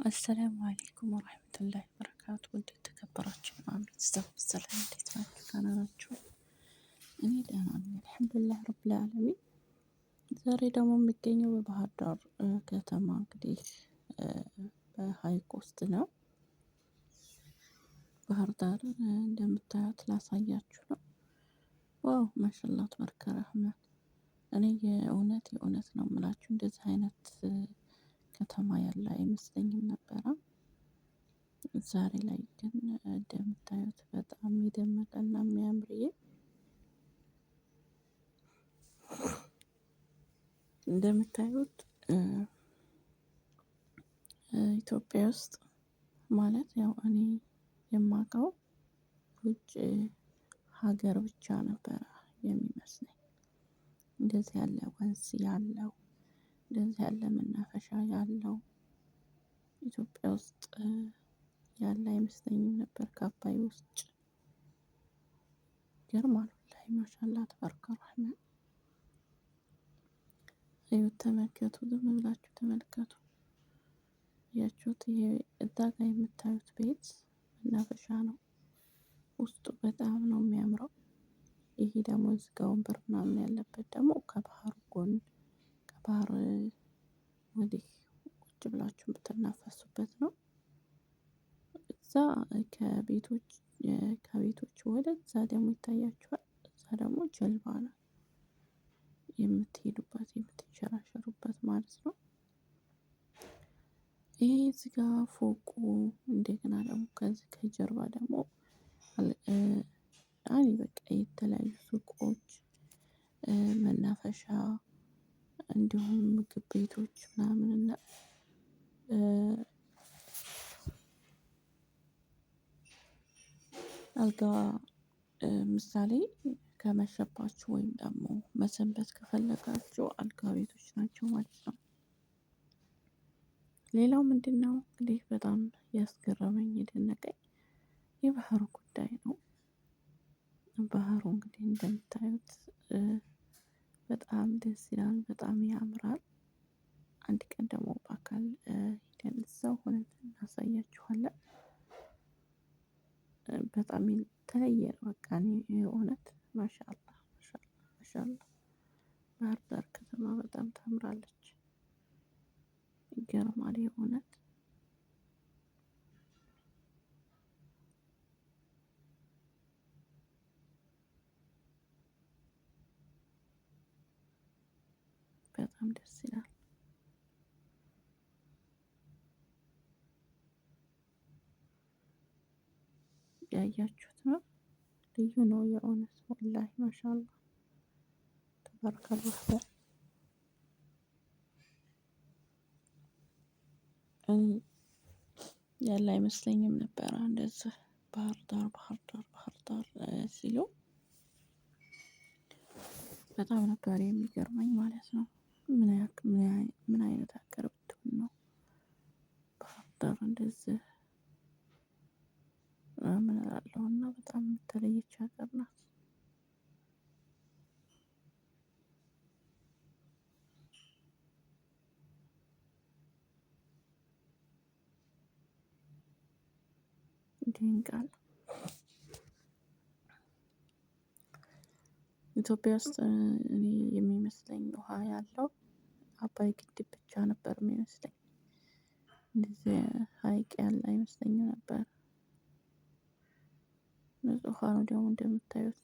አሰላሙ አለይኩም ወራህመቱላሂ ወበረካቱ። ውድ የተከበራችሁ ቤተሰብ ሰላም፣ እንዴት ናችሁ? ደህና ናችሁ? እኔ ደህና ነኝ አልሐምዱሊላህ ረብል ዓለሚን። ዛሬ ደግሞ የሚገኘው በባህር ዳር ከተማ እንግዲህ በሀይቅ ውስጥ ነው። ባህር ዳር እንደምታዩት ላሳያችሁ ነው። ዋው ማሻአላህ ተባረከ ረህማን። እኔ የእውነት ነው የምላችሁ እንደዚህ አይነት ከተማ ያለ አይመስለኝም ነበረ። ዛሬ ላይ ግን እንደምታዩት በጣም የደመቀና የሚያምር እንደምታዩት ኢትዮጵያ ውስጥ ማለት ያው እኔ የማውቀው ውጭ ሀገር ብቻ ነበረ የሚመስለኝ። እንደዚህ ያለ ወንዝ ያለው እንደዚህ ያለ መናፈሻ ያለው ኢትዮጵያ ውስጥ ያለ አይመስለኝም ነበር ከአባይ ውጭ። ይገርማል ወላሂ ማሻአላህ ተባረከ ረህማን። እዩት ተመልከቱ፣ ዝም ብላችሁ ተመልከቱ። ያችሁት ይሄ እዛ ጋር የምታዩት ቤት መናፈሻ ነው። ውስጡ በጣም ነው የሚያምረው። ይሄ ደግሞ እዚህ ጋር ወንበር ምናምን ያለበት ደግሞ ከባህሩ ጎን ከባህር ወዲህ ቁጭ ብላችሁ የምትናፈሱበት ነው። እዛ ከቤቶች ወደዛ ደግሞ ይታያችኋል። እዛ ደግሞ ጀልባ ነው የምትሄዱበት የምትንሸራሸሩበት ማለት ነው። ይሄ እዚህ ጋር ፎቁ እንደገና ደግሞ ከዚህ ከጀርባ ደግሞ በቃ የተለያዩ ሱቆች፣ መናፈሻ እንዲሁም ምግብ ቤቶች ምናምን እና አልጋ ምሳሌ ከመሸባችሁ ወይም ደግሞ መሰንበት ከፈለጋችሁ አልጋ ቤቶች ናቸው ማለት ነው። ሌላው ምንድነው እንግዲህ በጣም ያስገረመኝ የደነቀኝ የባህሩ ጉዳይ ነው። ባህሩ እንግዲህ እንደምታዩት በጣም ደስ ይላል፣ በጣም ያምራል። አንድ ቀን ደግሞ በአካል ሄደን እዛው ሆነን እናሳያችኋለን። በጣም የተለየ ነው በቃ እኔ የእውነት ማሻአላህ ማሻአላህ። ባህር ዳር ከተማ በጣም ታምራለች። ይገርማል የእውነት። በጣም ደስ ይላል። ያያችሁት ነው። ልዩ ነው የእውነት ወላሂ ማሻአላህ ተባረከላህ። ያለ አይመስለኝም ነበረ እንደዚህ ባህር ዳር ሲሉ በጣም ነበር የሚገርመኝ ማለት ነው። ምን አይነት ሀገር ብትሆን ነው ባህር ዳር እንደዚህ ምናምን እላለሁ እና በጣም የተለየች ሀገር ናት። ይደንቃል። ኢትዮጵያ ውስጥ እኔ የሚመስለኝ ውሃ ያለው አባይ ግድብ ብቻ ነበር የሚመስለኝ። እንደዚህ ሀይቅ ያለ አይመስለኝም ነበር። ንጹህ ውሃ ነው ደግሞ እንደምታዩት።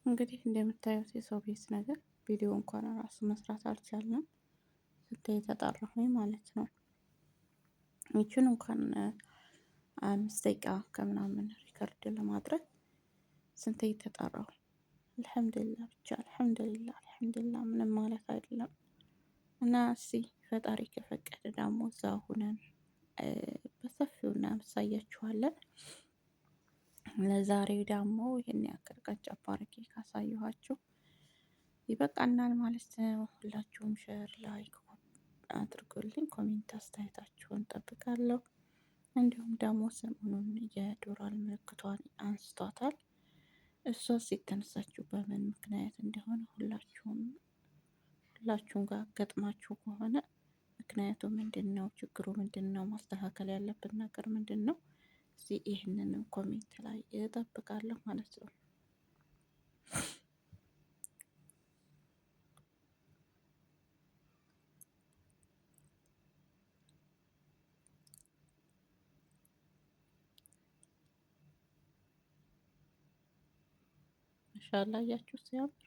እንግዲህ እንደምታዩት የሰው ቤት ነገር ቪዲዮ እንኳን ራሱ መስራት አልቻልንም። ስንቴ ተጣራሁኝ ማለት ነው። ይቺን እንኳን 5 ደቂቃ ከምናምን ሪከርድ ለማድረግ ስንቴ ተጣራሁ። አልሐምዱሊላህ ብቻ አልሐምዱሊላህ ምንም ማለት አይደለም። እና እስኪ ፈጣሪ ከፈቀደ ደግሞ እዛ ሆነን በሰፊው እናሳያችኋለን። ለዛሬው ደግሞ ይሄን ያክል ቀንጨብ አድርጌ ካሳየኋችሁ ይበቃናል ማለት ነው። ሁላችሁም ሼር ላይክ አድርጉልኝ፣ ኮሜንት አስተያየታችሁን እጠብቃለሁ። እንዲሁም ደግሞ ሰሞኑን የዶላር ምልክቷን አንስቷታል። እሷስ የተነሳችው በምን ምክንያት እንደሆነ ሁላችሁም ጋር ገጥማችሁ ከሆነ ምክንያቱ ምንድን ነው? ችግሩ ምንድን ነው? ማስተካከል ያለብን ነገር ምንድን ነው? እዚህ ይህንንም ኮሜንት ላይ እጠብቃለሁ ማለት ነው። ማሻአላህ እያችሁ ሲያምር